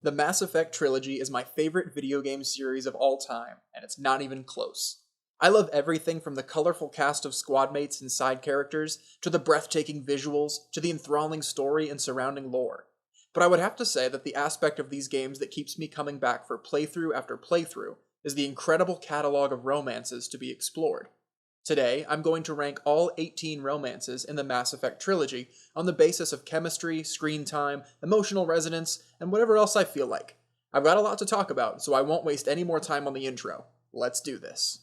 The Mass Effect trilogy is my favorite video game series of all time, and it's not even close. I love everything from the colorful cast of squad mates and side characters, to the breathtaking visuals, to the enthralling story and surrounding lore. But I would have to say that the aspect of these games that keeps me coming back for playthrough after playthrough is the incredible catalog of romances to be explored. Today, I'm going to rank all 18 romances in the Mass Effect trilogy on the basis of chemistry, screen time, emotional resonance, and whatever else I feel like. I've got a lot to talk about, so I won't waste any more time on the intro. Let's do this.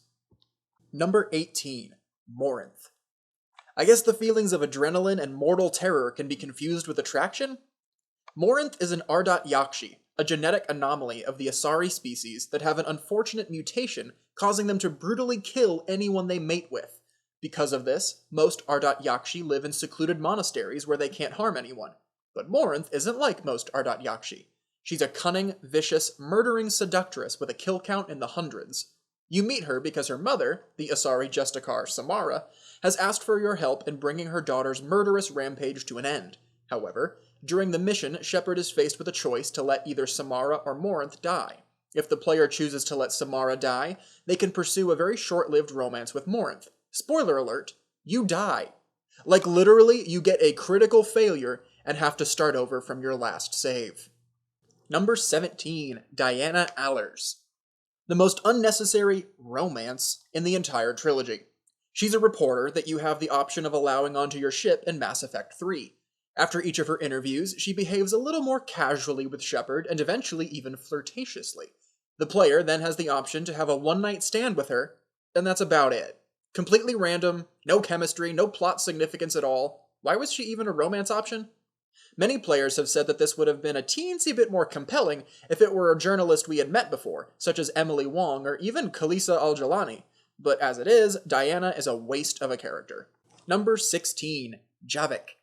Number 18, Morinth. I guess the feelings of adrenaline and mortal terror can be confused with attraction? Morinth is an Ardat Yakshi, a genetic anomaly of the Asri species that have an unfortunate mutation causing them to brutally kill anyone they mate with. Because of this, most Ardat Yakshi live in secluded monasteries where they can't harm anyone. But Morinth isn't like most Ardat Yakshi. She's a cunning, vicious, murdering seductress with a kill count in the hundreds. You meet her because her mother, the Asari Justicar Samara, has asked for your help in bringing her daughter's murderous rampage to an end. However, during the mission, Shepard is faced with a choice to let either Samara or Morinth die. If the player chooses to let Samara die, they can pursue a very short-lived romance with Morinth. Spoiler alert, you die. Like literally, you get a critical failure and have to start over from your last save. Number 17, Diana Allers. The most unnecessary romance in the entire trilogy. She's a reporter that you have the option of allowing onto your ship in Mass Effect 3. After each of her interviews, she behaves a little more casually with Shepard and eventually even flirtatiously. The player then has the option to have a one-night stand with her, and that's about it. Completely random, no chemistry, no plot significance at all. Why was she even a romance option? Many players have said that this would have been a teensy bit more compelling if it were a journalist we had met before, such as Emily Wong or even Khaleesa Al-Jalani. But as it is, Diana is a waste of a character. Number 16, Javik.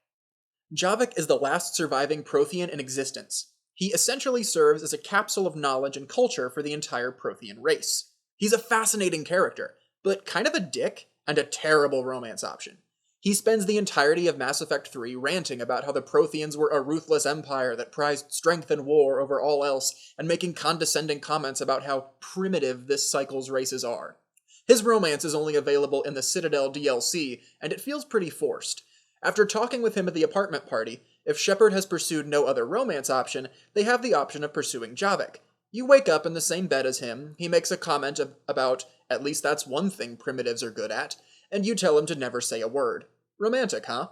Javik is the last surviving Prothean in existence. He essentially serves as a capsule of knowledge and culture for the entire Prothean race. He's a fascinating character, but kind of a dick and a terrible romance option. He spends the entirety of Mass Effect 3 ranting about how the Protheans were a ruthless empire that prized strength and war over all else, and making condescending comments about how primitive this cycle's races are. His romance is only available in the Citadel DLC, and it feels pretty forced. After talking with him at the apartment party, if Shepard has pursued no other romance option, they have the option of pursuing Javik. You wake up in the same bed as him, he makes a comment about, at least that's one thing primitives are good at, and you tell him to never say a word. Romantic, huh?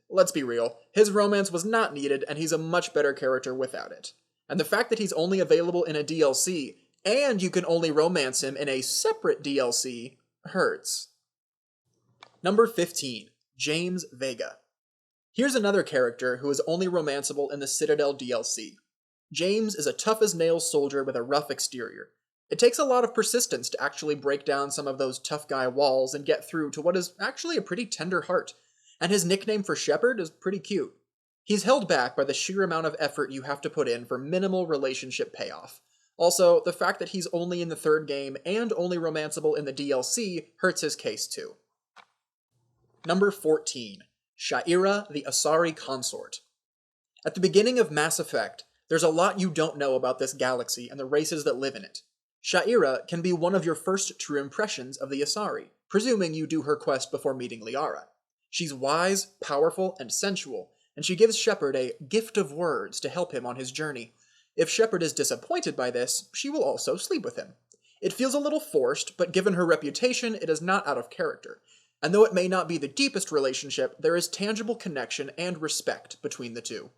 Let's be real, his romance was not needed and he's a much better character without it. And the fact that he's only available in a DLC, and you can only romance him in a separate DLC, hurts. Number 15, James Vega. Here's another character who is only romanceable in the Citadel DLC. James is a tough-as-nails soldier with a rough exterior. It takes a lot of persistence to actually break down some of those tough guy walls and get through to what is actually a pretty tender heart. And his nickname for Shepard is pretty cute. He's held back by the sheer amount of effort you have to put in for minimal relationship payoff. Also, the fact that he's only in the third game and only romanceable in the DLC hurts his case too. Number 14, Sha'ira the Asari Consort. At the beginning of Mass Effect, there's a lot you don't know about this galaxy and the races that live in it. Sha'ira can be one of your first true impressions of the Asari, presuming you do her quest before meeting Liara. She's wise, powerful, and sensual, and she gives Shepard a gift of words to help him on his journey. If Shepard is disappointed by this, she will also sleep with him. It feels a little forced, but given her reputation, it is not out of character. And though it may not be the deepest relationship, there is tangible connection and respect between the two.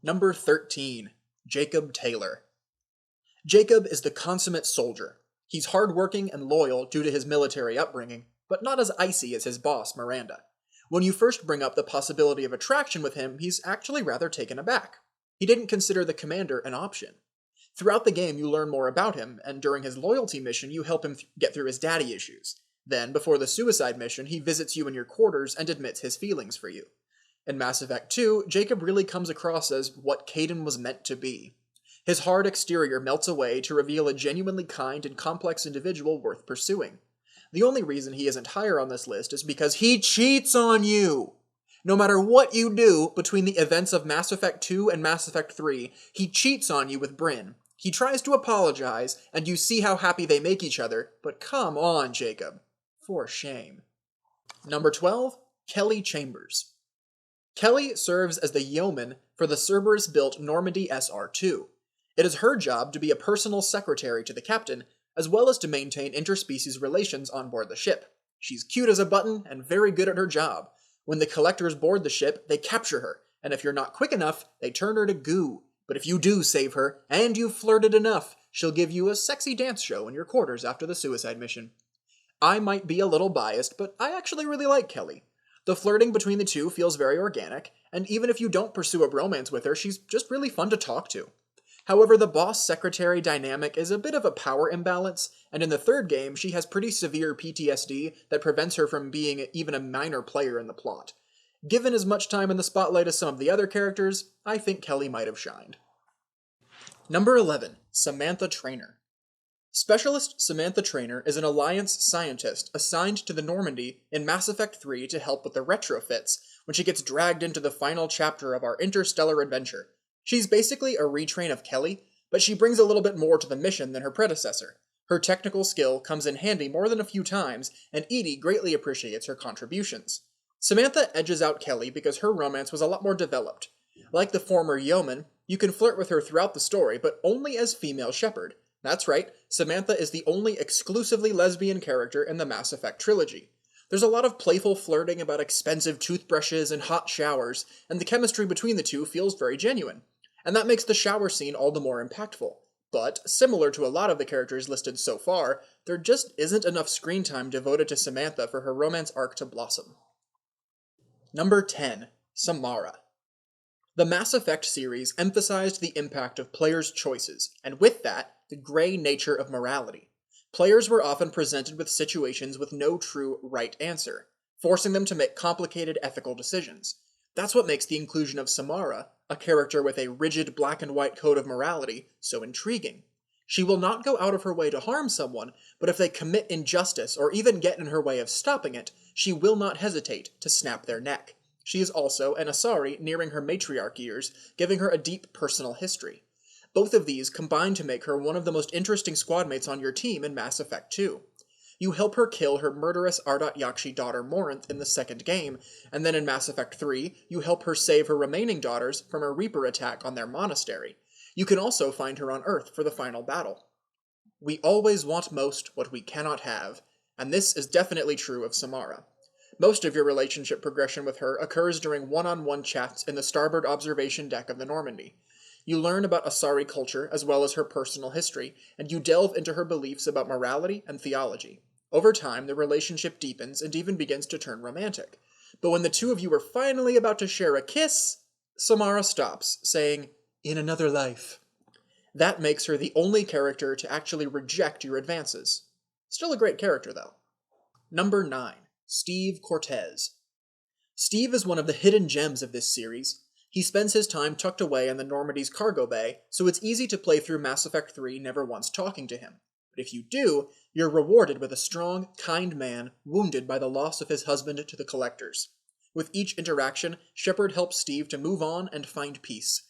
Number 13, Jacob Taylor. Jacob is the consummate soldier. He's hardworking and loyal due to his military upbringing, but not as icy as his boss, Miranda. When you first bring up the possibility of attraction with him, he's actually rather taken aback. He didn't consider the commander an option. Throughout the game, you learn more about him, and during his loyalty mission, you help him get through his daddy issues. Then, before the suicide mission, he visits you in your quarters and admits his feelings for you. In Mass Effect 2, Jacob really comes across as what Kaiden was meant to be. His hard exterior melts away to reveal a genuinely kind and complex individual worth pursuing. The only reason he isn't higher on this list is because he cheats on you! No matter what you do between the events of Mass Effect 2 and Mass Effect 3, he cheats on you with Brynn. He tries to apologize, and you see how happy they make each other, but come on, Jacob. For shame. Number 12, Kelly Chambers. Kelly serves as the yeoman for the Cerberus-built Normandy SR-2. It is her job to be a personal secretary to the captain, as well as to maintain interspecies relations on board the ship. She's cute as a button and very good at her job. When the collectors board the ship, they capture her, and if you're not quick enough, they turn her to goo. But if you do save her, and you've flirted enough, she'll give you a sexy dance show in your quarters after the suicide mission. I might be a little biased, but I actually really like Kelly. The flirting between the two feels very organic, and even if you don't pursue a bromance with her, she's just really fun to talk to. However, the boss-secretary dynamic is a bit of a power imbalance, and in the third game, she has pretty severe PTSD that prevents her from being even a minor player in the plot. Given as much time in the spotlight as some of the other characters, I think Kelly might have shined. Number 11, Samantha Traynor. Specialist Samantha Traynor is an Alliance scientist assigned to the Normandy in Mass Effect 3 to help with the retrofits when she gets dragged into the final chapter of our interstellar adventure. She's basically a retrain of Kelly, but she brings a little bit more to the mission than her predecessor. Her technical skill comes in handy more than a few times, and Edie greatly appreciates her contributions. Samantha edges out Kelly because her romance was a lot more developed. Like the former yeoman, you can flirt with her throughout the story, but only as female shepherd. That's right, Samantha is the only exclusively lesbian character in the Mass Effect trilogy. There's a lot of playful flirting about expensive toothbrushes and hot showers, and the chemistry between the two feels very genuine. And that makes the shower scene all the more impactful. But, similar to a lot of the characters listed so far, there just isn't enough screen time devoted to Samantha for her romance arc to blossom. Number 10, Samara. The Mass Effect series emphasized the impact of players' choices, and with that, the gray nature of morality. Players were often presented with situations with no true right answer, forcing them to make complicated ethical decisions. That's what makes the inclusion of Samara, a character with a rigid black and white code of morality, so intriguing. She will not go out of her way to harm someone, but if they commit injustice or even get in her way of stopping it, she will not hesitate to snap their neck. She is also an Asari nearing her matriarch years, giving her a deep personal history. Both of these combine to make her one of the most interesting squadmates on your team in Mass Effect 2. You help her kill her murderous Ardat Yakshi daughter Morinth in the second game, and then in Mass Effect 3, you help her save her remaining daughters from a Reaper attack on their monastery. You can also find her on Earth for the final battle. We always want most what we cannot have, and this is definitely true of Samara. Most of your relationship progression with her occurs during one-on-one chats in the starboard observation deck of the Normandy. You learn about Asari culture as well as her personal history, and you delve into her beliefs about morality and theology. Over time, the relationship deepens and even begins to turn romantic. But when the two of you are finally about to share a kiss, Samara stops, saying, "In another life." That makes her the only character to actually reject your advances. Still a great character, though. Number 9, Steve Cortez. Steve is one of the hidden gems of this series. He spends his time tucked away in the Normandy's cargo bay, so it's easy to play through Mass Effect 3 never once talking to him. But if you do, you're rewarded with a strong, kind man wounded by the loss of his husband to the Collectors. With each interaction, Shepard helps Steve to move on and find peace.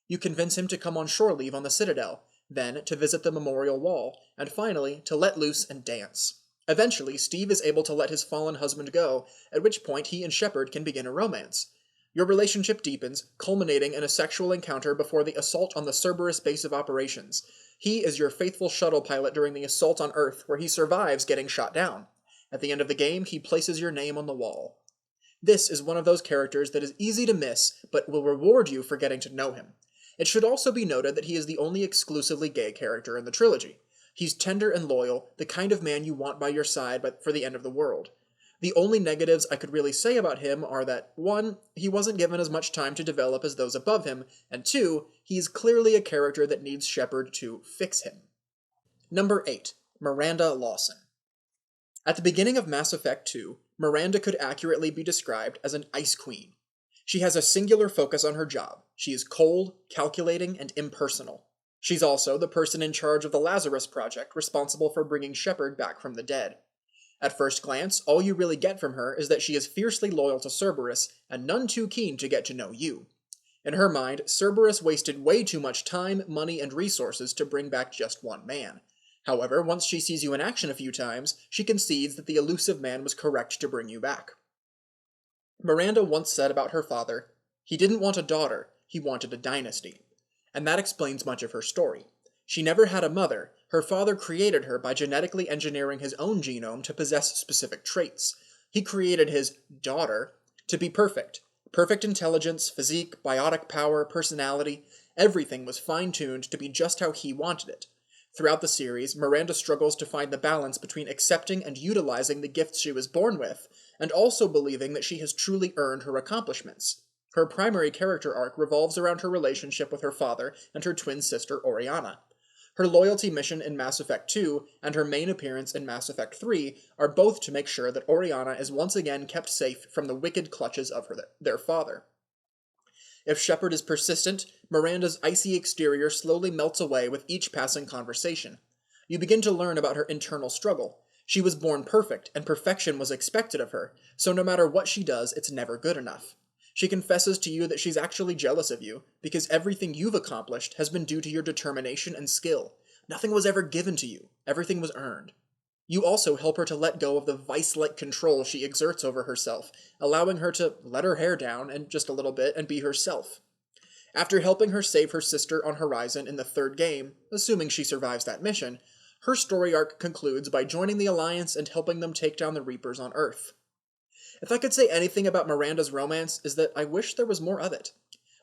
You convince him to come on shore leave on the Citadel, then to visit the memorial wall, and finally to let loose and dance. Eventually, Steve is able to let his fallen husband go, at which point he and Shepard can begin a romance. Your relationship deepens, culminating in a sexual encounter before the assault on the Cerberus base of operations. He is your faithful shuttle pilot during the assault on Earth, where he survives getting shot down. At the end of the game, he places your name on the wall. This is one of those characters that is easy to miss, but will reward you for getting to know him. It should also be noted that he is the only exclusively gay character in the trilogy. He's tender and loyal, the kind of man you want by your side for the end of the world. The only negatives I could really say about him are that, 1, he wasn't given as much time to develop as those above him, and 2, he's clearly a character that needs Shepard to fix him. Number 8, Miranda Lawson. At the beginning of Mass Effect 2, Miranda could accurately be described as an ice queen. She has a singular focus on her job. She is cold, calculating, and impersonal. She's also the person in charge of the Lazarus Project responsible for bringing Shepard back from the dead. At first glance, all you really get from her is that she is fiercely loyal to Cerberus and none too keen to get to know you. In her mind, Cerberus wasted way too much time, money, and resources to bring back just one man. However, once she sees you in action a few times, she concedes that the elusive man was correct to bring you back. Miranda once said about her father, "He didn't want a daughter, he wanted a dynasty." And that explains much of her story. She never had a mother. Her father created her by genetically engineering his own genome to possess specific traits. He created his daughter to be perfect. Perfect intelligence, physique, biotic power, personality, everything was fine-tuned to be just how he wanted it. Throughout the series, Miranda struggles to find the balance between accepting and utilizing the gifts she was born with, and also believing that she has truly earned her accomplishments. Her primary character arc revolves around her relationship with her father and her twin sister Oriana. Her loyalty mission in Mass Effect 2 and her main appearance in Mass Effect 3 are both to make sure that Oriana is once again kept safe from the wicked clutches of their father. If Shepard is persistent, Miranda's icy exterior slowly melts away with each passing conversation. You begin to learn about her internal struggle. She was born perfect, and perfection was expected of her, so no matter what she does, it's never good enough. She confesses to you that she's actually jealous of you, because everything you've accomplished has been due to your determination and skill. Nothing was ever given to you. Everything was earned. You also help her to let go of the vice-like control she exerts over herself, allowing her to let her hair down and just a little bit and be herself. After helping her save her sister on Horizon in the third game, assuming she survives that mission, her story arc concludes by joining the Alliance and helping them take down the Reapers on Earth. If I could say anything about Miranda's romance, is that I wish there was more of it.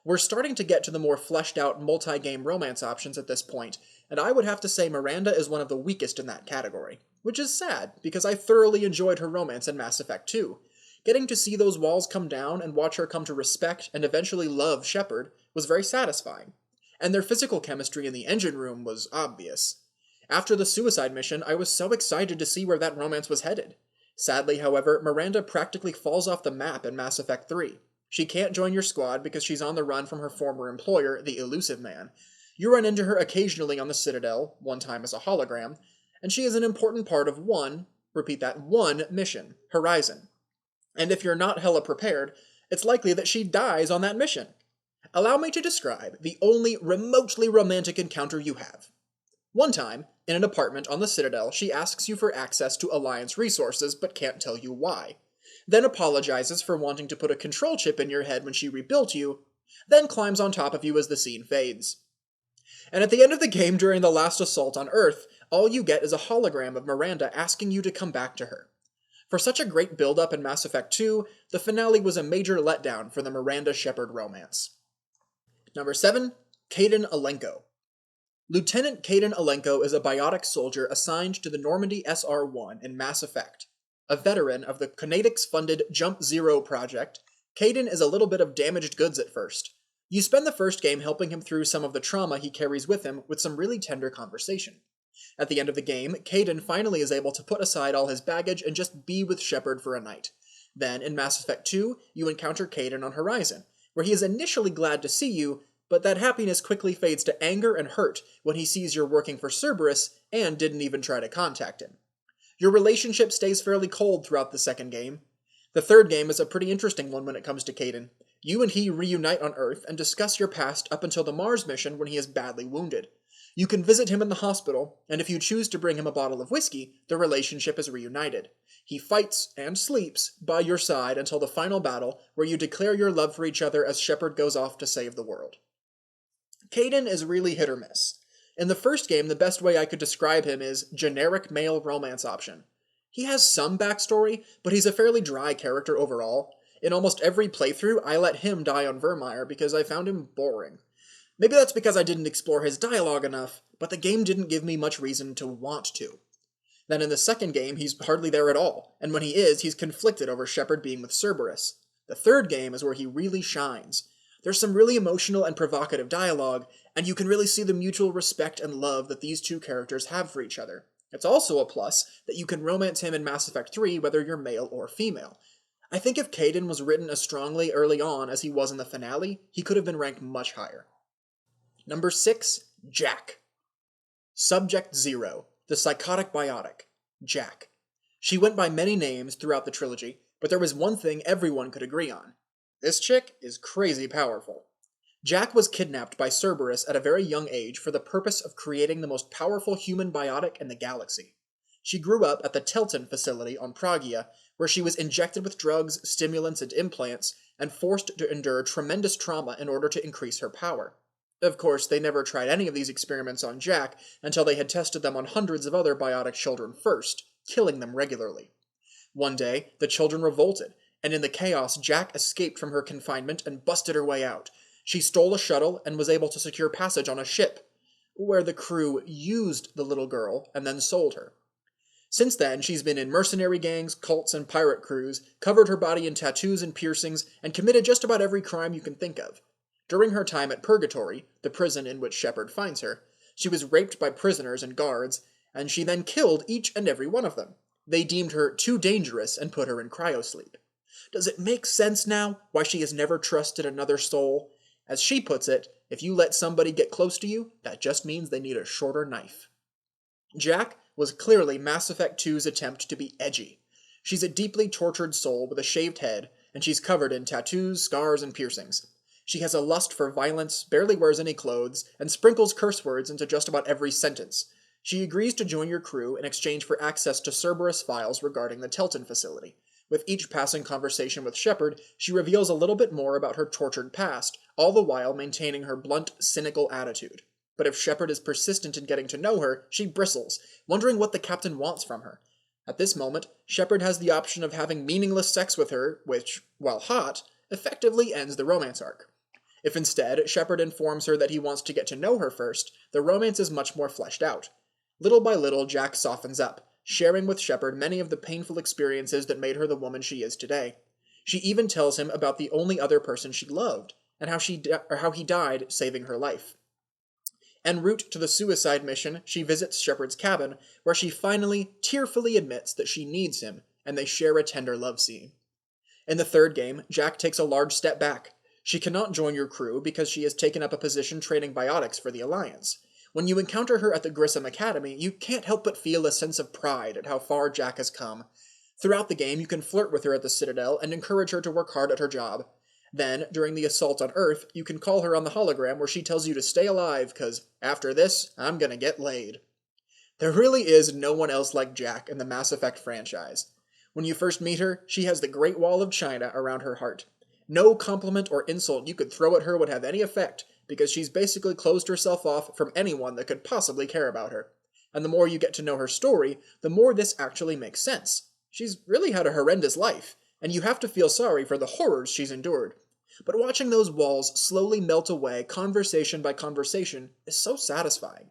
We're starting to get to the more fleshed-out multi-game romance options at this point, and I would have to say Miranda is one of the weakest in that category. Which is sad, because I thoroughly enjoyed her romance in Mass Effect 2. Getting to see those walls come down and watch her come to respect and eventually love Shepard was very satisfying. And their physical chemistry in the engine room was obvious. After the suicide mission, I was so excited to see where that romance was headed. Sadly, however, Miranda practically falls off the map in Mass Effect 3. She can't join your squad because she's on the run from her former employer, the Elusive Man. You run into her occasionally on the Citadel, one time as a hologram, and she is an important part of one mission, Horizon. And if you're not hella prepared, it's likely that she dies on that mission. Allow me to describe the only remotely romantic encounter you have. One time, in an apartment on the Citadel, she asks you for access to Alliance resources, but can't tell you why. Then apologizes for wanting to put a control chip in your head when she rebuilt you, then climbs on top of you as the scene fades. And at the end of the game during the last assault on Earth, all you get is a hologram of Miranda asking you to come back to her. For such a great build-up in Mass Effect 2, the finale was a major letdown for the Miranda-Shepard romance. Number 7. Kaiden Alenko. Lieutenant Kaiden Alenko is a biotic soldier assigned to the Normandy SR-1 in Mass Effect. A veteran of the Conatix-funded Jump Zero project, Kaiden is a little bit of damaged goods at first. You spend the first game helping him through some of the trauma he carries with him with some really tender conversation. At the end of the game, Kaiden finally is able to put aside all his baggage and just be with Shepard for a night. Then, in Mass Effect 2, you encounter Kaiden on Horizon, where he is initially glad to see you, but that happiness quickly fades to anger and hurt when he sees you're working for Cerberus and didn't even try to contact him. Your relationship stays fairly cold throughout the second game. The third game is a pretty interesting one when it comes to Kaiden. You and he reunite on Earth and discuss your past up until the Mars mission when he is badly wounded. You can visit him in the hospital, and if you choose to bring him a bottle of whiskey, the relationship is reunited. He fights, and sleeps, by your side until the final battle, where you declare your love for each other as Shepard goes off to save the world. Kaiden is really hit or miss. In the first game, the best way I could describe him is generic male romance option. He has some backstory, but he's a fairly dry character overall. In almost every playthrough, I let him die on Vermeer because I found him boring. Maybe that's because I didn't explore his dialogue enough, but the game didn't give me much reason to want to. Then in the second game, he's hardly there at all, and when he is, he's conflicted over Shepard being with Cerberus. The third game is where he really shines. There's some really emotional and provocative dialogue, and you can really see the mutual respect and love that these two characters have for each other. It's also a plus that you can romance him in Mass Effect 3 whether you're male or female. I think if Kaiden was written as strongly early on as he was in the finale, he could have been ranked much higher. Number 6. Jack. Subject 0. The Psychotic Biotic. Jack. She went by many names throughout the trilogy, but there was one thing everyone could agree on. This chick is crazy powerful. Jack was kidnapped by Cerberus at a very young age for the purpose of creating the most powerful human biotic in the galaxy. She grew up at the Telton facility on Pragia, where she was injected with drugs, stimulants, and implants, and forced to endure tremendous trauma in order to increase her power. Of course, they never tried any of these experiments on Jack until they had tested them on hundreds of other biotic children first, killing them regularly. One day, the children revolted, and in the chaos, Jack escaped from her confinement and busted her way out. She stole a shuttle and was able to secure passage on a ship, where the crew used the little girl and then sold her. Since then, she's been in mercenary gangs, cults, and pirate crews, covered her body in tattoos and piercings, and committed just about every crime you can think of. During her time at Purgatory, the prison in which Shepard finds her, she was raped by prisoners and guards, and she then killed each and every one of them. They deemed her too dangerous and put her in cryosleep. Does it make sense now why she has never trusted another soul? As she puts it, if you let somebody get close to you, that just means they need a shorter knife. Jack was clearly Mass Effect 2's attempt to be edgy. She's a deeply tortured soul with a shaved head, and she's covered in tattoos, scars, and piercings. She has a lust for violence, barely wears any clothes, and sprinkles curse words into just about every sentence. She agrees to join your crew in exchange for access to Cerberus files regarding the Telton facility. With each passing conversation with Shepard, she reveals a little bit more about her tortured past, all the while maintaining her blunt, cynical attitude. But if Shepard is persistent in getting to know her, she bristles, wondering what the captain wants from her. At this moment, Shepard has the option of having meaningless sex with her, which, while hot, effectively ends the romance arc. If instead, Shepard informs her that he wants to get to know her first, the romance is much more fleshed out. Little by little, Jack softens up, sharing with Shepard many of the painful experiences that made her the woman she is today. She even tells him about the only other person she loved, and how he died saving her life. En route to the suicide mission, she visits Shepard's cabin, where she finally, tearfully admits that she needs him, and they share a tender love scene. In the third game, Jack takes a large step back. She cannot join your crew because she has taken up a position training biotics for the Alliance. When you encounter her at the Grissom Academy, you can't help but feel a sense of pride at how far Jack has come. Throughout the game, you can flirt with her at the Citadel and encourage her to work hard at her job. Then, during the assault on Earth, you can call her on the hologram where she tells you to stay alive, cause after this, I'm gonna get laid. There really is no one else like Jack in the Mass Effect franchise. When you first meet her, she has the Great Wall of China around her heart. No compliment or insult you could throw at her would have any effect, because she's basically closed herself off from anyone that could possibly care about her. And the more you get to know her story, the more this actually makes sense. She's really had a horrendous life, and you have to feel sorry for the horrors she's endured. But watching those walls slowly melt away conversation by conversation is so satisfying.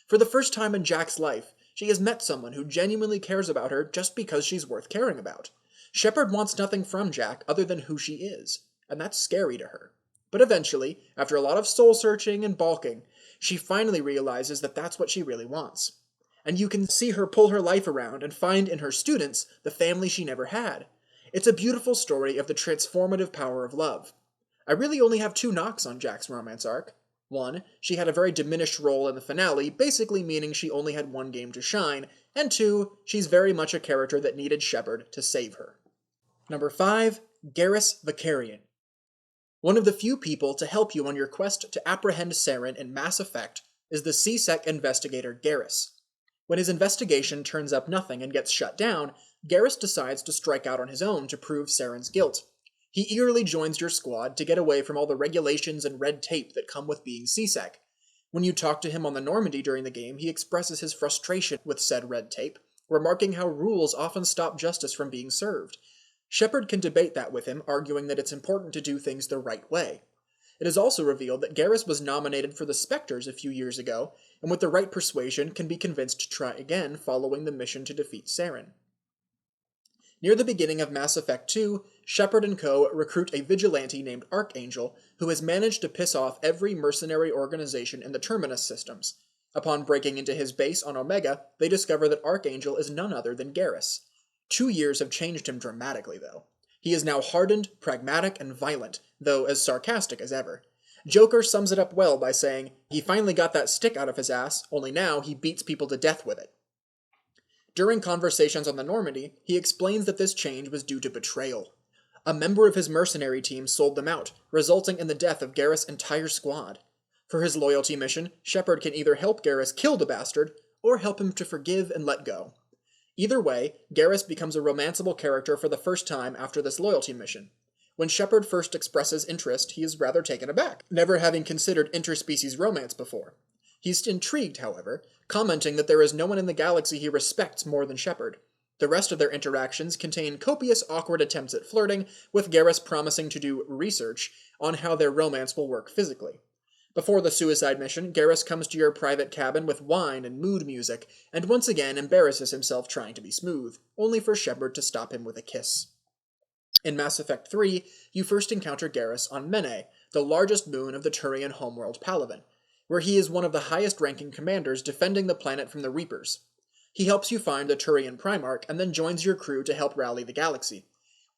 For the first time in Jack's life, she has met someone who genuinely cares about her just because she's worth caring about. Shepard wants nothing from Jack other than who she is, and that's scary to her. But eventually, after a lot of soul-searching and balking, she finally realizes that that's what she really wants. And you can see her pull her life around and find in her students the family she never had. It's a beautiful story of the transformative power of love. I really only have 2 knocks on Jack's romance arc. 1, she had a very diminished role in the finale, basically meaning she only had 1 game to shine, and 2, she's very much a character that needed Shepard to save her. Number 5, Garrus Vakarian. One of the few people to help you on your quest to apprehend Saren in Mass Effect is the C-Sec investigator Garrus. When his investigation turns up nothing and gets shut down, Garrus decides to strike out on his own to prove Saren's guilt. He eagerly joins your squad to get away from all the regulations and red tape that come with being C-Sec. When you talk to him on the Normandy during the game, he expresses his frustration with said red tape, remarking how rules often stop justice from being served. Shepard can debate that with him, arguing that it's important to do things the right way. It is also revealed that Garrus was nominated for the Spectres a few years ago, and with the right persuasion can be convinced to try again following the mission to defeat Saren. Near the beginning of Mass Effect 2, Shepard and co. recruit a vigilante named Archangel who has managed to piss off every mercenary organization in the Terminus systems. Upon breaking into his base on Omega, they discover that Archangel is none other than Garrus. 2 years have changed him dramatically, though. He is now hardened, pragmatic, and violent, though as sarcastic as ever. Joker sums it up well by saying, he finally got that stick out of his ass, only now he beats people to death with it. During conversations on the Normandy, he explains that this change was due to betrayal. A member of his mercenary team sold them out, resulting in the death of Garrus' entire squad. For his loyalty mission, Shepard can either help Garrus kill the bastard, or help him to forgive and let go. Either way, Garrus becomes a romanceable character for the first time after this loyalty mission. When Shepard first expresses interest, he is rather taken aback, never having considered interspecies romance before. He's intrigued, however, commenting that there is no one in the galaxy he respects more than Shepard. The rest of their interactions contain copious awkward attempts at flirting, with Garrus promising to do research on how their romance will work physically. Before the suicide mission, Garrus comes to your private cabin with wine and mood music, and once again embarrasses himself trying to be smooth, only for Shepard to stop him with a kiss. In Mass Effect 3, you first encounter Garrus on Mene, the largest moon of the Turian homeworld Palaven, where he is one of the highest-ranking commanders defending the planet from the Reapers. He helps you find the Turian Primarch, and then joins your crew to help rally the galaxy.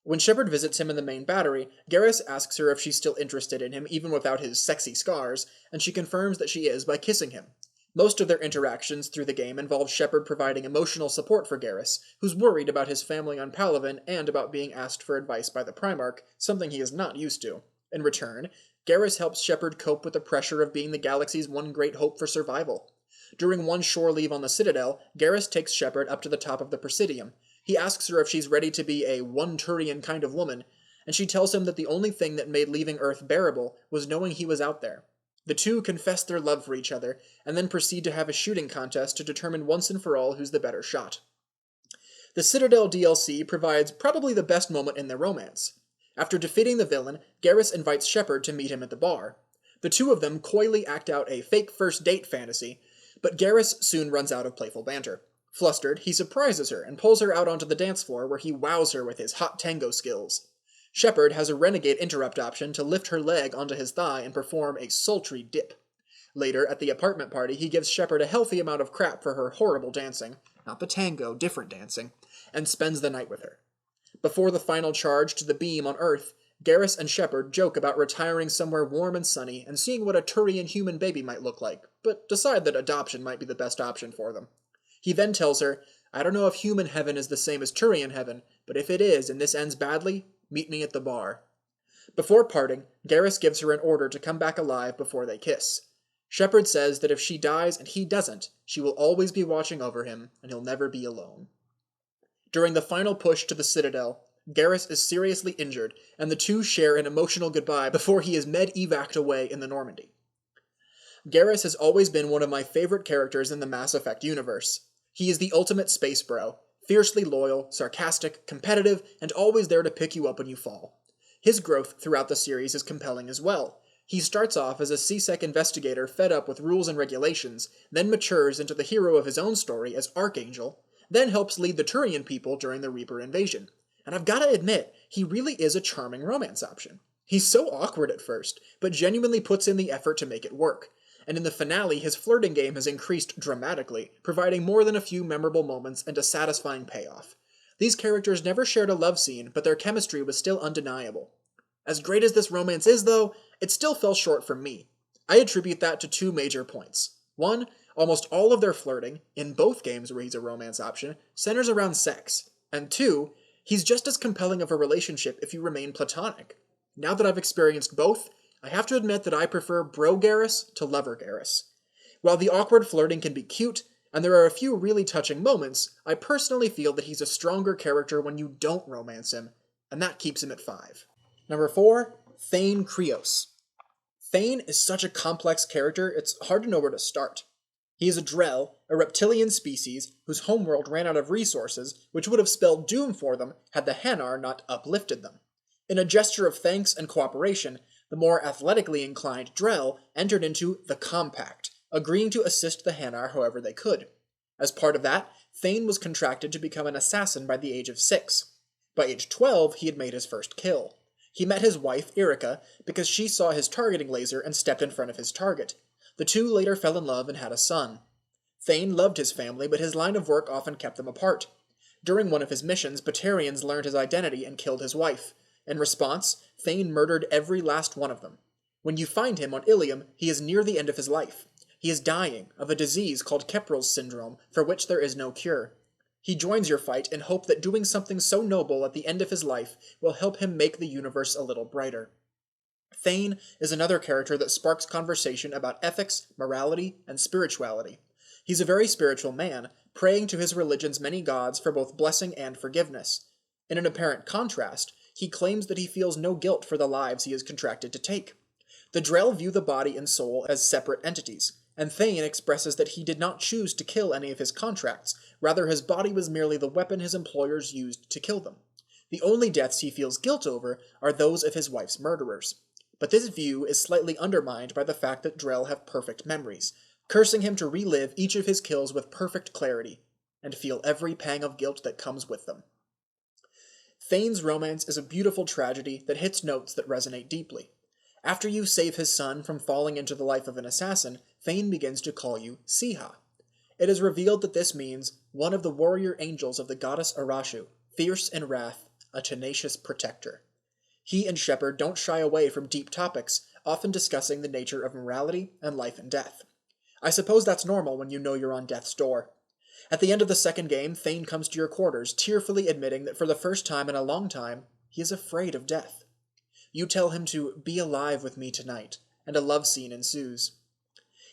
When Shepard visits him in the main battery, Garrus asks her if she's still interested in him even without his sexy scars, and she confirms that she is by kissing him. Most of their interactions through the game involve Shepard providing emotional support for Garrus, who's worried about his family on Palaven and about being asked for advice by the Primarch, something he is not used to. In return, Garrus helps Shepard cope with the pressure of being the galaxy's one great hope for survival. During one shore leave on the Citadel, Garrus takes Shepard up to the top of the Presidium. He asks her if she's ready to be a one-Turian kind of woman, and she tells him that the only thing that made leaving Earth bearable was knowing he was out there. The two confess their love for each other, and then proceed to have a shooting contest to determine once and for all who's the better shot. The Citadel DLC provides probably the best moment in their romance. After defeating the villain, Garrus invites Shepard to meet him at the bar. The two of them coyly act out a fake first date fantasy, but Garrus soon runs out of playful banter. Flustered, he surprises her and pulls her out onto the dance floor where he wows her with his hot tango skills. Shepard has a renegade interrupt option to lift her leg onto his thigh and perform a sultry dip. Later, at the apartment party, he gives Shepard a healthy amount of crap for her horrible dancing, not the tango, different dancing, and spends the night with her. Before the final charge to the beam on Earth, Garrus and Shepard joke about retiring somewhere warm and sunny and seeing what a Turian human baby might look like, but decide that adoption might be the best option for them. He then tells her, "I don't know if human heaven is the same as Turian heaven, but if it is and this ends badly, meet me at the bar." Before parting, Garrus gives her an order to come back alive before they kiss. Shepard says that if she dies and he doesn't, she will always be watching over him, and he'll never be alone. During the final push to the Citadel, Garrus is seriously injured, and the two share an emotional goodbye before he is med-evac'd away in the Normandy. Garrus has always been one of my favorite characters in the Mass Effect universe. He is the ultimate space bro, fiercely loyal, sarcastic, competitive, and always there to pick you up when you fall. His growth throughout the series is compelling as well. He starts off as a C-Sec investigator fed up with rules and regulations, then matures into the hero of his own story as Archangel, then helps lead the Turian people during the Reaper invasion. And I've gotta admit, he really is a charming romance option. He's so awkward at first, but genuinely puts in the effort to make it work. And in the finale, his flirting game has increased dramatically, providing more than a few memorable moments and a satisfying payoff. These characters never shared a love scene, but their chemistry was still undeniable. As great as this romance is, though, it still fell short for me. I attribute that to two major points. One, almost all of their flirting, in both games where he's a romance option, centers around sex. And two, he's just as compelling of a relationship if you remain platonic. Now that I've experienced both, I have to admit that I prefer bro Garrus to lover Garrus. While the awkward flirting can be cute, and there are a few really touching moments, I personally feel that he's a stronger character when you don't romance him, and that keeps him at 5. Number 4, Thane Krios. Thane is such a complex character, it's hard to know where to start. He is a Drell, a reptilian species whose homeworld ran out of resources, which would have spelled doom for them had the Hanar not uplifted them. In a gesture of thanks and cooperation, the more athletically inclined Drell entered into the Compact, agreeing to assist the Hanar however they could. As part of that, Thane was contracted to become an assassin by the age of 6. By age 12, he had made his first kill. He met his wife, Erica, because she saw his targeting laser and stepped in front of his target. The two later fell in love and had a son. Thane loved his family, but his line of work often kept them apart. During one of his missions, Batarians learned his identity and killed his wife. In response, Thane murdered every last one of them. When you find him on Ilium, he is near the end of his life. He is dying of a disease called Kepral's syndrome, for which there is no cure. He joins your fight in hope that doing something so noble at the end of his life will help him make the universe a little brighter. Thane is another character that sparks conversation about ethics, morality, and spirituality. He's a very spiritual man, praying to his religion's many gods for both blessing and forgiveness. In an apparent contrast, he claims that he feels no guilt for the lives he is contracted to take. The Drell view the body and soul as separate entities, and Thane expresses that he did not choose to kill any of his contracts, rather his body was merely the weapon his employers used to kill them. The only deaths he feels guilt over are those of his wife's murderers. But this view is slightly undermined by the fact that Drell have perfect memories, cursing him to relive each of his kills with perfect clarity, and feel every pang of guilt that comes with them. Thane's romance is a beautiful tragedy that hits notes that resonate deeply. After you save his son from falling into the life of an assassin, Thane begins to call you Siha. It is revealed that this means one of the warrior angels of the goddess Arashu, fierce in wrath, a tenacious protector. He and Shepard don't shy away from deep topics, often discussing the nature of morality and life and death. I suppose that's normal when you know you're on death's door. At the end of the second game, Thane comes to your quarters, tearfully admitting that for the first time in a long time, he is afraid of death. You tell him to be alive with me tonight, and a love scene ensues.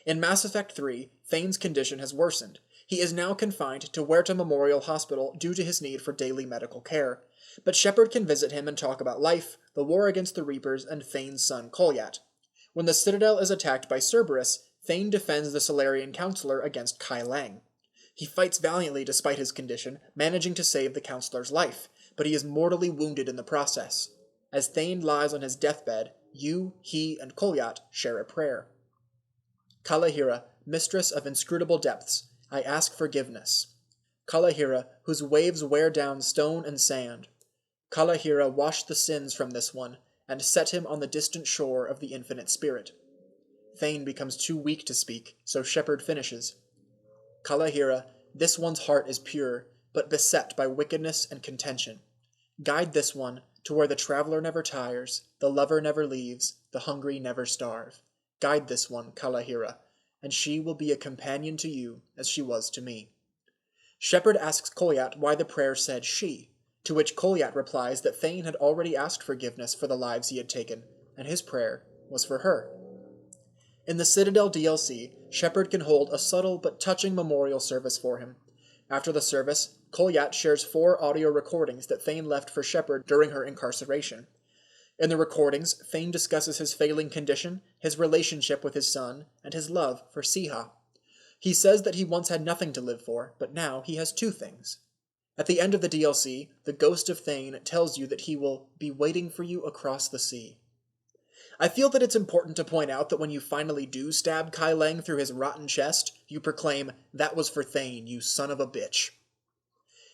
In Mass Effect 3, Thane's condition has worsened. He is now confined to Huerta Memorial Hospital due to his need for daily medical care. But Shepard can visit him and talk about life, the war against the Reapers, and Thane's son Kolyat. When the Citadel is attacked by Cerberus, Thane defends the Solarian counselor against Kai Lang. He fights valiantly despite his condition, managing to save the counselor's life, but he is mortally wounded in the process. As Thane lies on his deathbed, you, he, and Kolyat share a prayer. Kalahira, mistress of inscrutable depths, I ask forgiveness. Kalahira, whose waves wear down stone and sand. Kalahira, wash the sins from this one, and set him on the distant shore of the infinite spirit. Thane becomes too weak to speak, so Shepard finishes. Kalahira, this one's heart is pure, but beset by wickedness and contention. Guide this one to where the traveler never tires, the lover never leaves, the hungry never starve. Guide this one, Kalahira, and she will be a companion to you as she was to me. Shepard asks Kolyat why the prayer said she, to which Kolyat replies that Thane had already asked forgiveness for the lives he had taken, and his prayer was for her. In the Citadel DLC, Shepard can hold a subtle but touching memorial service for him. After the service, Kolyat shares 4 audio recordings that Thane left for Shepard during her incarceration. In the recordings, Thane discusses his failing condition, his relationship with his son, and his love for Siha. He says that he once had nothing to live for, but now he has 2 things. At the end of the DLC, the ghost of Thane tells you that he will be waiting for you across the sea. I feel that it's important to point out that when you finally do stab Kai Lang through his rotten chest, you proclaim, "That was for Thane, you son of a bitch."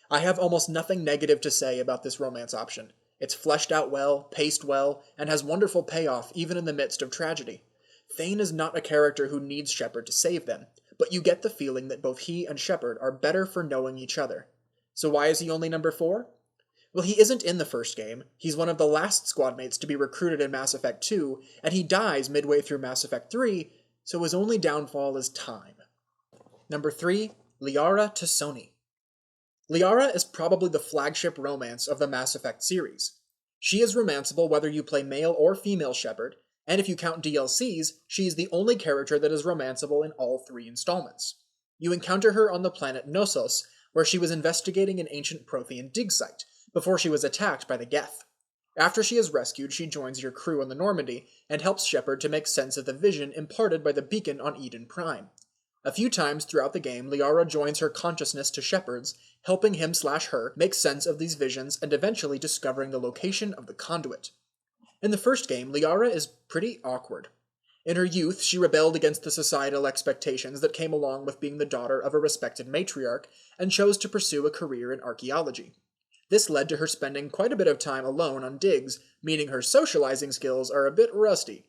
I have almost nothing negative to say about this romance option. It's fleshed out well, paced well, and has wonderful payoff even in the midst of tragedy. Thane is not a character who needs Shepard to save them, but you get the feeling that both he and Shepard are better for knowing each other. So why is he only number 4? Well, he isn't in the first game. He's one of the last squadmates to be recruited in Mass Effect 2, and he dies midway through Mass Effect 3, so his only downfall is time. Number 3, Liara T'Soni. Liara is probably the flagship romance of the Mass Effect series. She is romanceable whether you play male or female Shepard, and if you count DLCs, she is the only character that is romanceable in all 3 installments. You encounter her on the planet Knossos, where she was investigating an ancient Prothean dig site, before she was attacked by the Geth. After she is rescued, she joins your crew on the Normandy, and helps Shepard to make sense of the vision imparted by the beacon on Eden Prime. A few times throughout the game, Liara joins her consciousness to Shepard's, helping him/her make sense of these visions and eventually discovering the location of the conduit. In the first game, Liara is pretty awkward. In her youth, she rebelled against the societal expectations that came along with being the daughter of a respected matriarch, and chose to pursue a career in archaeology. This led to her spending quite a bit of time alone on digs, meaning her socializing skills are a bit rusty.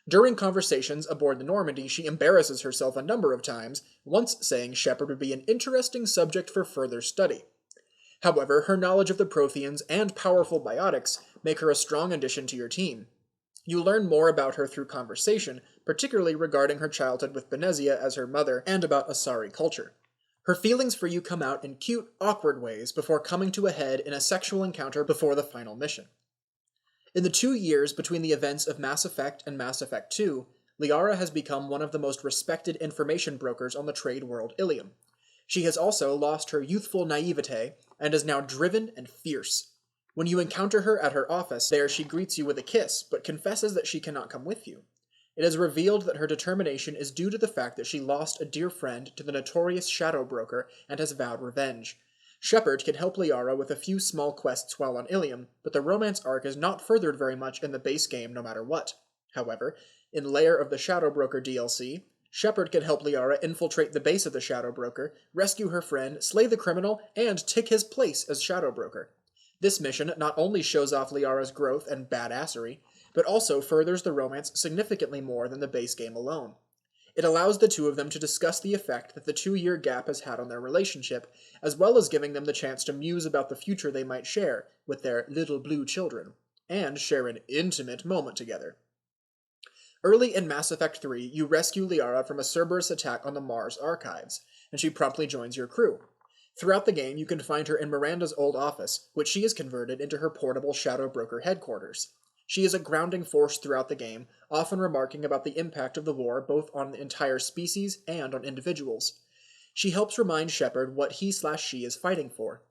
During conversations aboard the Normandy, she embarrasses herself a number of times, once saying Shepard would be an interesting subject for further study. However, her knowledge of the Protheans and powerful biotics make her a strong addition to your team. You learn more about her through conversation, particularly regarding her childhood with Benezia as her mother and about Asari culture. Her feelings for you come out in cute, awkward ways before coming to a head in a sexual encounter before the final mission. In the 2 years between the events of Mass Effect and Mass Effect 2, Liara has become one of the most respected information brokers on the trade world Ilium. She has also lost her youthful naivete and is now driven and fierce. When you encounter her at her office, there she greets you with a kiss, but confesses that she cannot come with you. It is revealed that her determination is due to the fact that she lost a dear friend to the notorious Shadow Broker and has vowed revenge. Shepard can help Liara with a few small quests while on Ilium, but the romance arc is not furthered very much in the base game no matter what. However, in Lair of the Shadow Broker DLC, Shepard can help Liara infiltrate the base of the Shadow Broker, rescue her friend, slay the criminal, and take his place as Shadow Broker. This mission not only shows off Liara's growth and badassery, but also furthers the romance significantly more than the base game alone. It allows the two of them to discuss the effect that the 2-year gap has had on their relationship, as well as giving them the chance to muse about the future they might share with their little blue children, and share an intimate moment together. Early in Mass Effect 3, you rescue Liara from a Cerberus attack on the Mars archives, and she promptly joins your crew. Throughout the game, you can find her in Miranda's old office, which she has converted into her portable Shadow Broker headquarters. She is a grounding force throughout the game, often remarking about the impact of the war both on the entire species and on individuals. She helps remind Shepard what he/she is fighting for.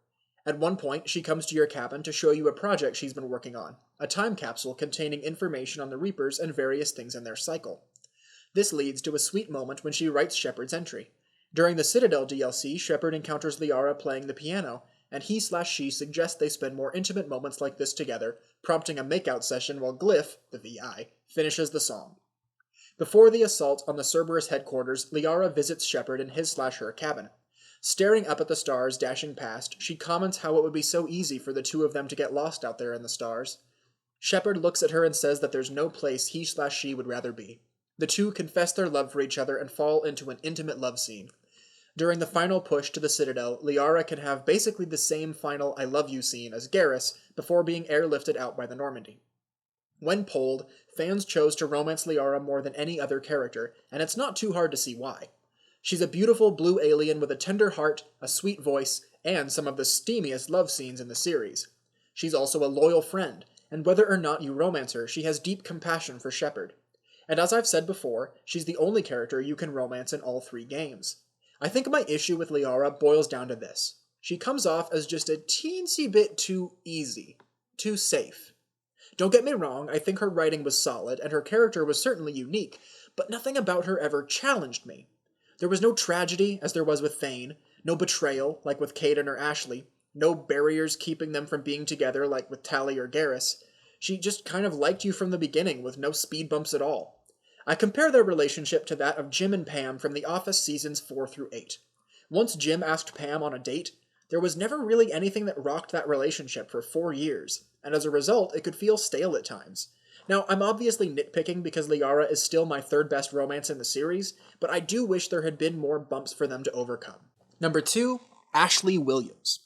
At one point, she comes to your cabin to show you a project she's been working on, a time capsule containing information on the Reapers and various things in their cycle. This leads to a sweet moment when she writes Shepard's entry. During the Citadel DLC, Shepard encounters Liara playing the piano, and he/she suggests they spend more intimate moments like this together, prompting a makeout session while Glyph, the VI, finishes the song. Before the assault on the Cerberus headquarters, Liara visits Shepard in his/her cabin. Staring up at the stars dashing past, she comments how it would be so easy for the two of them to get lost out there in the stars. Shepard looks at her and says that there's no place he/she would rather be. The two confess their love for each other and fall into an intimate love scene. During the final push to the Citadel, Liara can have basically the same final I love you scene as Garrus before being airlifted out by the Normandy. When polled, fans chose to romance Liara more than any other character, and it's not too hard to see why. She's a beautiful blue alien with a tender heart, a sweet voice, and some of the steamiest love scenes in the series. She's also a loyal friend, and whether or not you romance her, she has deep compassion for Shepard. And as I've said before, she's the only character you can romance in all 3 games. I think my issue with Liara boils down to this. She comes off as just a teensy bit too easy, too safe. Don't get me wrong, I think her writing was solid, and her character was certainly unique, but nothing about her ever challenged me. There was no tragedy, as there was with Thane, no betrayal, like with Kaiden or Ashley, no barriers keeping them from being together, like with Tali or Garrus. She just kind of liked you from the beginning, with no speed bumps at all. I compare their relationship to that of Jim and Pam from The Office seasons 4 through 8. Once Jim asked Pam on a date, there was never really anything that rocked that relationship for 4 years, and as a result, it could feel stale at times. Now, I'm obviously nitpicking because Liara is still my 3rd best romance in the series, but I do wish there had been more bumps for them to overcome. Number 2, Ashley Williams.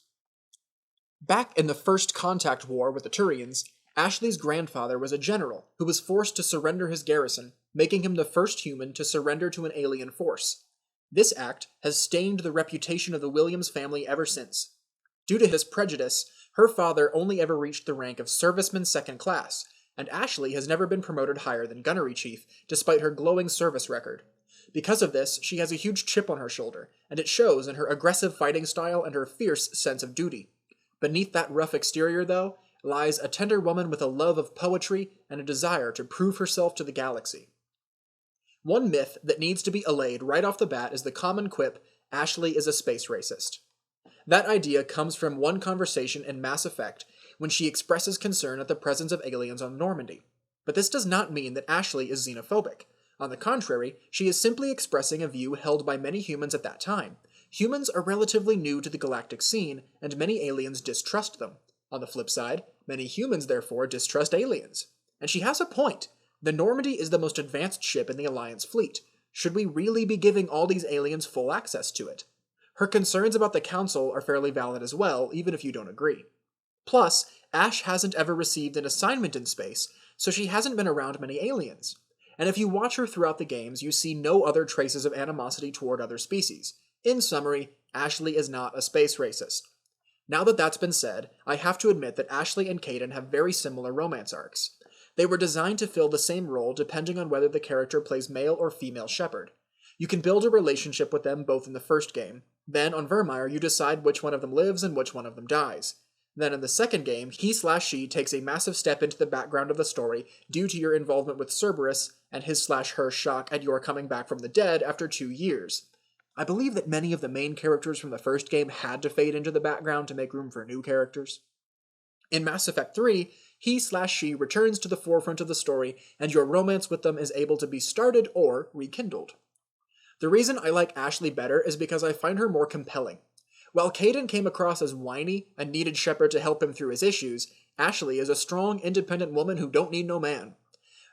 Back in the First Contact War with the Turians, Ashley's grandfather was a general who was forced to surrender his garrison, making him the first human to surrender to an alien force. This act has stained the reputation of the Williams family ever since. Due to his prejudice, her father only ever reached the rank of serviceman 2nd class, and Ashley has never been promoted higher than gunnery chief, despite her glowing service record. Because of this, she has a huge chip on her shoulder, and it shows in her aggressive fighting style and her fierce sense of duty. Beneath that rough exterior, though, lies a tender woman with a love of poetry and a desire to prove herself to the galaxy. One myth that needs to be allayed right off the bat is the common quip, Ashley is a space racist. That idea comes from one conversation in Mass Effect when she expresses concern at the presence of aliens on Normandy. But this does not mean that Ashley is xenophobic. On the contrary, she is simply expressing a view held by many humans at that time. Humans are relatively new to the galactic scene, and many aliens distrust them. On the flip side, many humans therefore distrust aliens. And she has a point. The Normandy is the most advanced ship in the Alliance fleet. Should we really be giving all these aliens full access to it? Her concerns about the Council are fairly valid as well, even if you don't agree. Plus, Ash hasn't ever received an assignment in space, so she hasn't been around many aliens. And if you watch her throughout the games, you see no other traces of animosity toward other species. In summary, Ashley is not a space racist. Now that that's been said, I have to admit that Ashley and Kaiden have very similar romance arcs. They were designed to fill the same role depending on whether the character plays male or female shepherd. You can build a relationship with them both in the first game. Then, on Virmire, you decide which one of them lives and which one of them dies. Then in the second game, he/she takes a massive step into the background of the story due to your involvement with Cerberus and his/her shock at your coming back from the dead after 2 years. I believe that many of the main characters from the first game had to fade into the background to make room for new characters. In Mass Effect 3, he/she returns to the forefront of the story, and your romance with them is able to be started or rekindled. The reason I like Ashley better is because I find her more compelling. While Kaiden came across as whiny and needed Shepard to help him through his issues, Ashley is a strong, independent woman who don't need no man.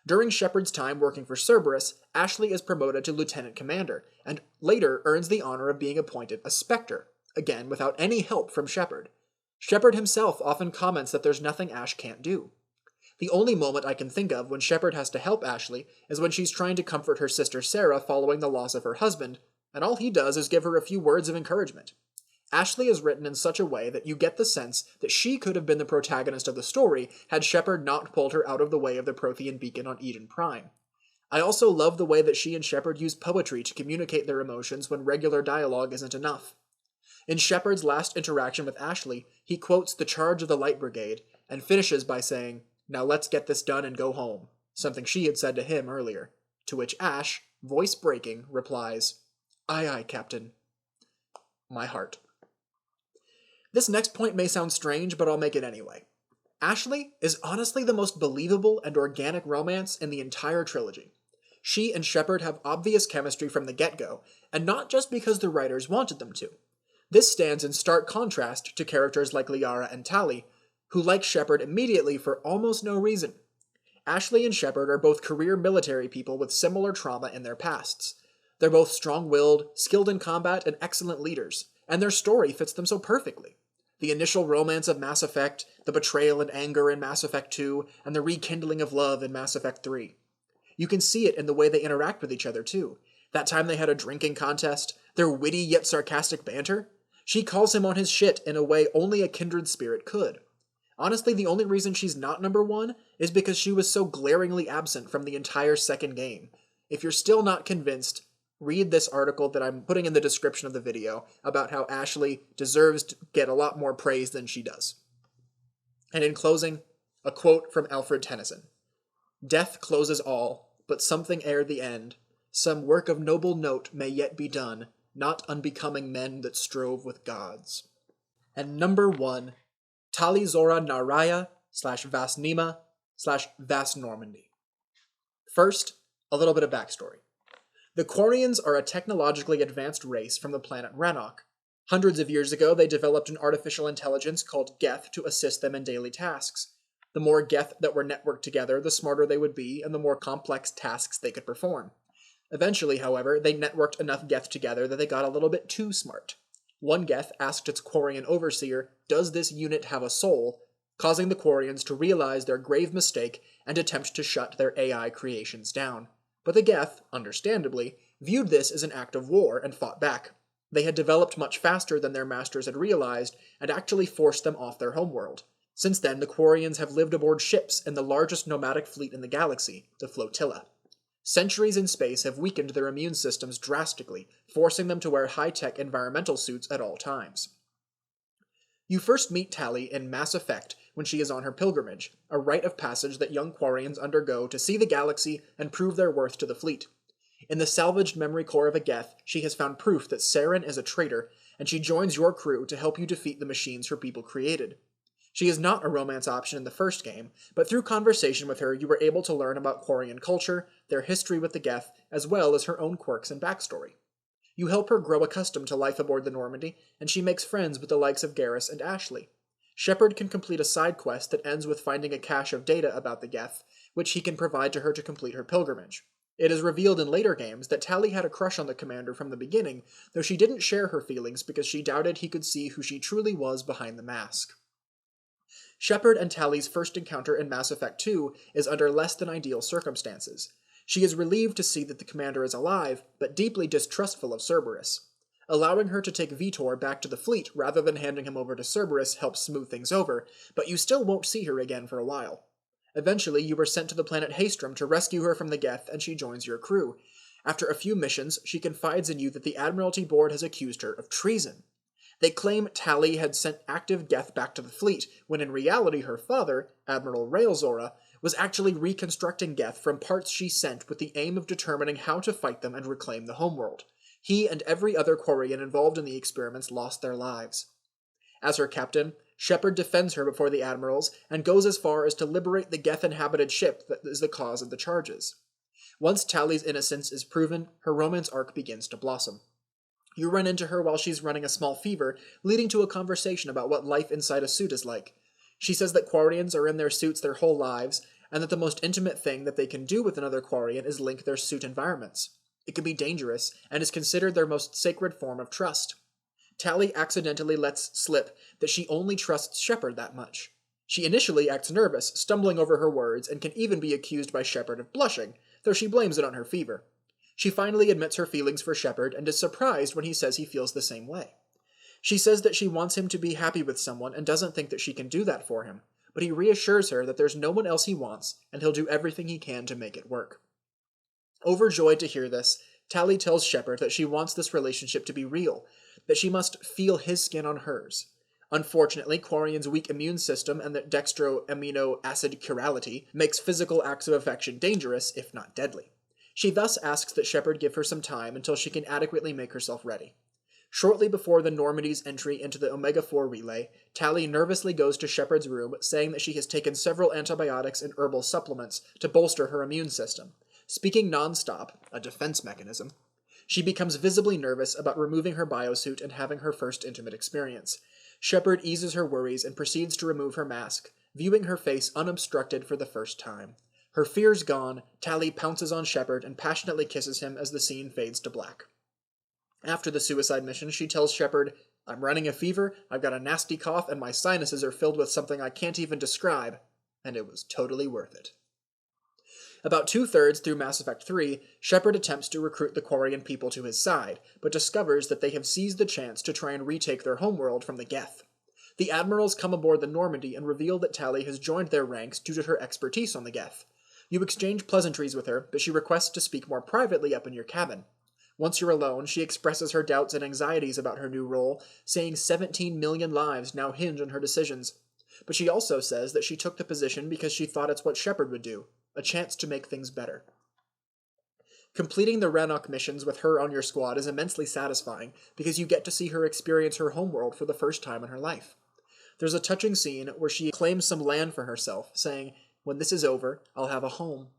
During Shepard's time working for Cerberus, Ashley is promoted to Lieutenant Commander, and later earns the honor of being appointed a Spectre, again without any help from Shepard. Shepard himself often comments that there's nothing Ash can't do. The only moment I can think of when Shepard has to help Ashley is when she's trying to comfort her sister Sarah following the loss of her husband, and all he does is give her a few words of encouragement. Ashley is written in such a way that you get the sense that she could have been the protagonist of the story had Shepard not pulled her out of the way of the Prothean beacon on Eden Prime. I also love the way that she and Shepard use poetry to communicate their emotions when regular dialogue isn't enough. In Shepard's last interaction with Ashley, he quotes the charge of the Light Brigade, and finishes by saying, "Now let's get this done and go home," something she had said to him earlier. To which Ash, voice breaking, replies, "Aye aye, Captain." My heart. This next point may sound strange, but I'll make it anyway. Ashley is honestly the most believable and organic romance in the entire trilogy. She and Shepard have obvious chemistry from the get-go, and not just because the writers wanted them to. This stands in stark contrast to characters like Liara and Tali, who like Shepard immediately for almost no reason. Ashley and Shepard are both career military people with similar trauma in their pasts. They're both strong-willed, skilled in combat, and excellent leaders, and their story fits them so perfectly. The initial romance of Mass Effect, the betrayal and anger in Mass Effect 2, and the rekindling of love in Mass Effect 3. You can see it in the way they interact with each other, too. That time they had a drinking contest, their witty yet sarcastic banter. She calls him on his shit in a way only a kindred spirit could. Honestly, the only reason she's not number 1 is because she was so glaringly absent from the entire second game. If you're still not convinced, read this article that I'm putting in the description of the video about how Ashley deserves to get a lot more praise than she does. And in closing, a quote from Alfred Tennyson. "Death closes all, but something ere the end. Some work of noble note may yet be done, not unbecoming men that strove with gods." And number 1, Tali Zora Naraya /Vasnima /Vas Normandy. First, a little bit of backstory. The Quarians are a technologically advanced race from the planet Rannoch. Hundreds of years ago, they developed an artificial intelligence called Geth to assist them in daily tasks. The more Geth that were networked together, the smarter they would be, and the more complex tasks they could perform. Eventually, however, they networked enough Geth together that they got a little bit too smart. One Geth asked its Quarian overseer, "Does this unit have a soul?" causing the Quarians to realize their grave mistake and attempt to shut their AI creations down. But the Geth, understandably, viewed this as an act of war and fought back. They had developed much faster than their masters had realized, and actually forced them off their homeworld. Since then, the Quarians have lived aboard ships in the largest nomadic fleet in the galaxy, the Flotilla. Centuries in space have weakened their immune systems drastically, forcing them to wear high-tech environmental suits at all times. You first meet Tali in Mass Effect when she is on her pilgrimage, a rite of passage that young Quarians undergo to see the galaxy and prove their worth to the fleet. In the salvaged memory core of a Geth, she has found proof that Saren is a traitor, and she joins your crew to help you defeat the machines her people created. She is not a romance option in the first game, but through conversation with her you were able to learn about Quarian culture, their history with the Geth, as well as her own quirks and backstory. You help her grow accustomed to life aboard the Normandy, and she makes friends with the likes of Garrus and Ashley. Shepard can complete a side quest that ends with finding a cache of data about the Geth, which he can provide to her to complete her pilgrimage. It is revealed in later games that Tali had a crush on the commander from the beginning, though she didn't share her feelings because she doubted he could see who she truly was behind the mask. Shepard and Tali's first encounter in Mass Effect 2 is under less than ideal circumstances. She is relieved to see that the commander is alive, but deeply distrustful of Cerberus. Allowing her to take Vitor back to the fleet rather than handing him over to Cerberus helps smooth things over, but you still won't see her again for a while. Eventually, you are sent to the planet Haestrom to rescue her from the Geth, and she joins your crew. After a few missions, she confides in you that the Admiralty Board has accused her of treason. They claim Tali had sent active Geth back to the fleet, when in reality her father, Admiral Raelzora, was actually reconstructing Geth from parts she sent with the aim of determining how to fight them and reclaim the homeworld. He and every other Quarian involved in the experiments lost their lives. As her captain, Shepard defends her before the admirals and goes as far as to liberate the Geth-inhabited ship that is the cause of the charges. Once Tali's innocence is proven, her romance arc begins to blossom. You run into her while she's running a small fever, leading to a conversation about what life inside a suit is like. She says that Quarians are in their suits their whole lives, and that the most intimate thing that they can do with another Quarian is link their suit environments. It can be dangerous, and is considered their most sacred form of trust. Tali accidentally lets slip that she only trusts Shepard that much. She initially acts nervous, stumbling over her words, and can even be accused by Shepard of blushing, though she blames it on her fever. She finally admits her feelings for Shepard and is surprised when he says he feels the same way. She says that she wants him to be happy with someone and doesn't think that she can do that for him, but he reassures her that there's no one else he wants, and he'll do everything he can to make it work. Overjoyed to hear this, Tali tells Shepard that she wants this relationship to be real, that she must feel his skin on hers. Unfortunately, Quarian's weak immune system and the dextroamino acid chirality makes physical acts of affection dangerous, if not deadly. She thus asks that Shepard give her some time until she can adequately make herself ready. Shortly before the Normandy's entry into the Omega-4 relay, Tali nervously goes to Shepard's room, saying that she has taken several antibiotics and herbal supplements to bolster her immune system. Speaking non-stop, a defense mechanism, she becomes visibly nervous about removing her biosuit and having her first intimate experience. Shepard eases her worries and proceeds to remove her mask, viewing her face unobstructed for the first time. Her fears gone, Tali pounces on Shepard and passionately kisses him as the scene fades to black. After the suicide mission, she tells Shepard, "I'm running a fever, I've got a nasty cough, and my sinuses are filled with something I can't even describe," and it was totally worth it. About 2/3 through Mass Effect 3, Shepard attempts to recruit the Quarian people to his side, but discovers that they have seized the chance to try and retake their homeworld from the Geth. The admirals come aboard the Normandy and reveal that Tali has joined their ranks due to her expertise on the Geth. You exchange pleasantries with her, but she requests to speak more privately up in your cabin. Once you're alone, she expresses her doubts and anxieties about her new role, saying 17 million lives now hinge on her decisions. But she also says that she took the position because she thought it's what Shepard would do, a chance to make things better. Completing the Rannoch missions with her on your squad is immensely satisfying because you get to see her experience her homeworld for the first time in her life. There's a touching scene where she claims some land for herself, saying, "When this is over, I'll have a home."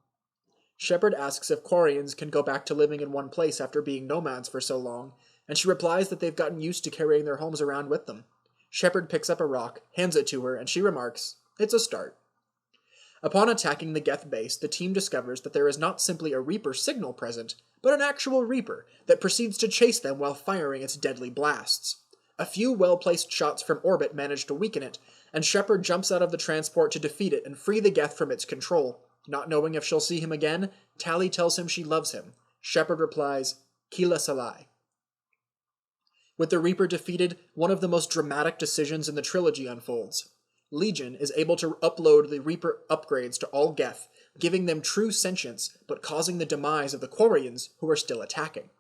Shepard asks if Quarians can go back to living in one place after being nomads for so long, and she replies that they've gotten used to carrying their homes around with them. Shepard picks up a rock, hands it to her, and she remarks, "It's a start." Upon attacking the Geth base, the team discovers that there is not simply a Reaper signal present, but an actual Reaper that proceeds to chase them while firing its deadly blasts. A few well-placed shots from orbit manage to weaken it, and Shepard jumps out of the transport to defeat it and free the Geth from its control. Not knowing if she'll see him again, Tali tells him she loves him. Shepard replies, "Kila Salai." With the Reaper defeated, one of the most dramatic decisions in the trilogy unfolds. Legion is able to upload the Reaper upgrades to all Geth, giving them true sentience, but causing the demise of the Quarians, who are still attacking.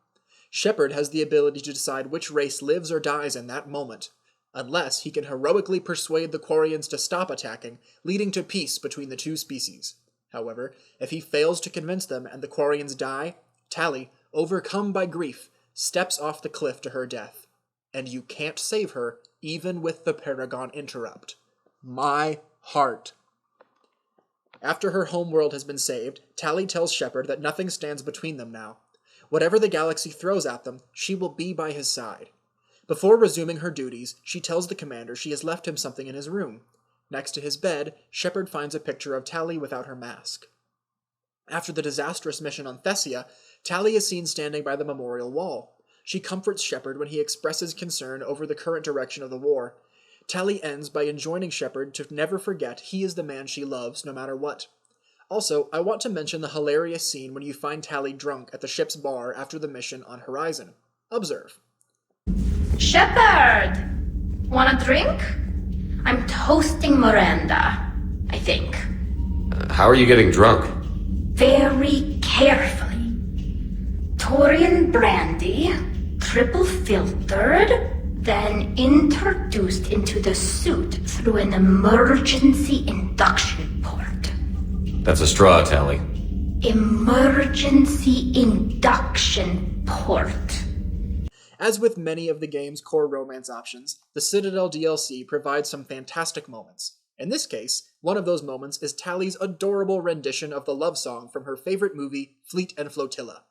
Shepard has the ability to decide which race lives or dies in that moment, unless he can heroically persuade the Quarians to stop attacking, leading to peace between the two species. However, if he fails to convince them and the Quarians die, Tali, overcome by grief, steps off the cliff to her death. And you can't save her, even with the Paragon interrupt. My heart. After her homeworld has been saved, Tali tells Shepard that nothing stands between them now. Whatever the galaxy throws at them, she will be by his side. Before resuming her duties, she tells the commander she has left him something in his room. Next to his bed, Shepard finds a picture of Tali without her mask. After the disastrous mission on Thessia, Tali is seen standing by the memorial wall. She comforts Shepard when he expresses concern over the current direction of the war. Tali ends by enjoining Shepard to never forget he is the man she loves no matter what. Also, I want to mention the hilarious scene when you find Tali drunk at the ship's bar after the mission on Horizon. Observe. Shepard! Want a drink? I'm toasting Miranda, I think. How are you getting drunk? Very carefully. Taurian brandy, triple filtered, then introduced into the suit through an emergency induction port. That's a straw, Tally. Emergency induction port. As with many of the game's core romance options, the Citadel DLC provides some fantastic moments. In this case, one of those moments is Tally's adorable rendition of the love song from her favorite movie, Fleet and Flotilla.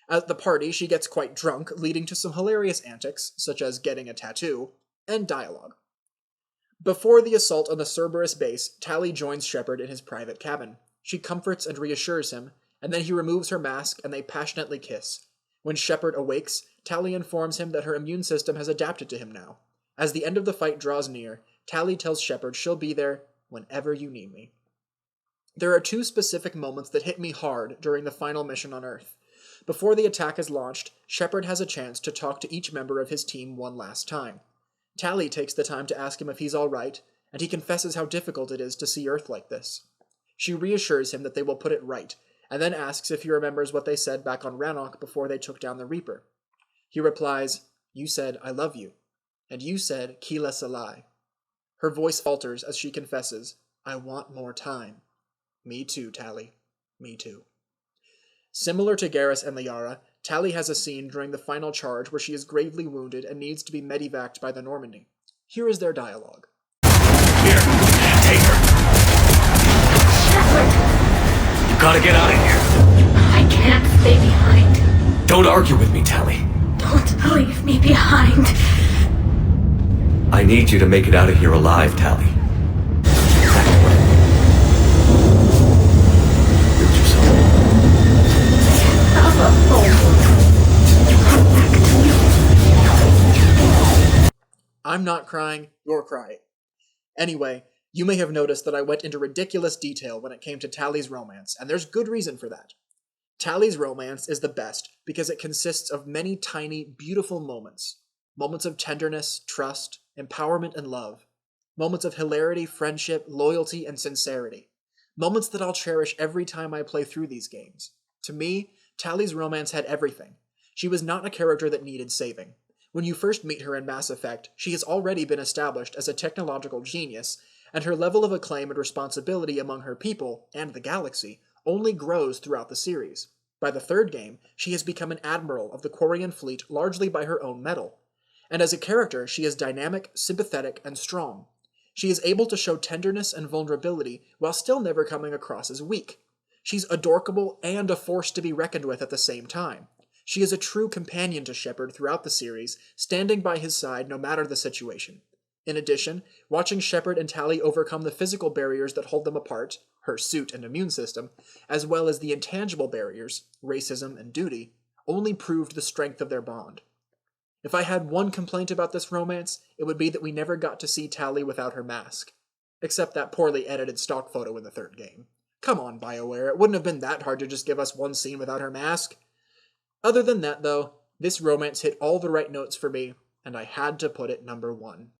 At the party, she gets quite drunk, leading to some hilarious antics, such as getting a tattoo, and dialogue. Before the assault on the Cerberus base, Tally joins Shepard in his private cabin. She comforts and reassures him, and then he removes her mask and they passionately kiss. When Shepard awakes, Tally informs him that her immune system has adapted to him now. As the end of the fight draws near, Tally tells Shepard she'll be there whenever you need me. There are two specific moments that hit me hard during the final mission on Earth. Before the attack is launched, Shepard has a chance to talk to each member of his team one last time. Tally takes the time to ask him if he's alright, and he confesses how difficult it is to see Earth like this. She reassures him that they will put it right, and then asks if he remembers what they said back on Rannoch before they took down the Reaper. He replies, "You said, I love you. And you said, Kila Salai." Her voice falters as she confesses, "I want more time." Me too, Tally. Me too. Similar to Garrus and Liara, Tally has a scene during the final charge where she is gravely wounded and needs to be medevaced by the Normandy. Here is their dialogue. Here, take her. Shepard! You gotta get out of here. I can't stay behind. Don't argue with me, Tally. Don't leave me behind. I need you to make it out of here alive, Tally. Build yourself. I'm not crying, you're crying. Anyway, you may have noticed that I went into ridiculous detail when it came to Tally's romance, and there's good reason for that. Tally's romance is the best because it consists of many tiny, beautiful moments. Moments of tenderness, trust, empowerment, and love. Moments of hilarity, friendship, loyalty, and sincerity. Moments that I'll cherish every time I play through these games. To me, Tally's romance had everything. She was not a character that needed saving. When you first meet her in Mass Effect, she has already been established as a technological genius, and her level of acclaim and responsibility among her people, and the galaxy, only grows throughout the series. By the third game, she has become an admiral of the Quarian fleet largely by her own metal. And as a character, she is dynamic, sympathetic, and strong. She is able to show tenderness and vulnerability while still never coming across as weak. She's adorkable and a force to be reckoned with at the same time. She is a true companion to Shepard throughout the series, standing by his side no matter the situation. In addition, watching Shepard and Tally overcome the physical barriers that hold them apart, her suit and immune system, as well as the intangible barriers, racism and duty, only proved the strength of their bond. If I had one complaint about this romance, it would be that we never got to see Tally without her mask. Except that poorly edited stock photo in the third game. Come on, BioWare, it wouldn't have been that hard to just give us one scene without her mask. Other than that, though, this romance hit all the right notes for me, and I had to put it number one.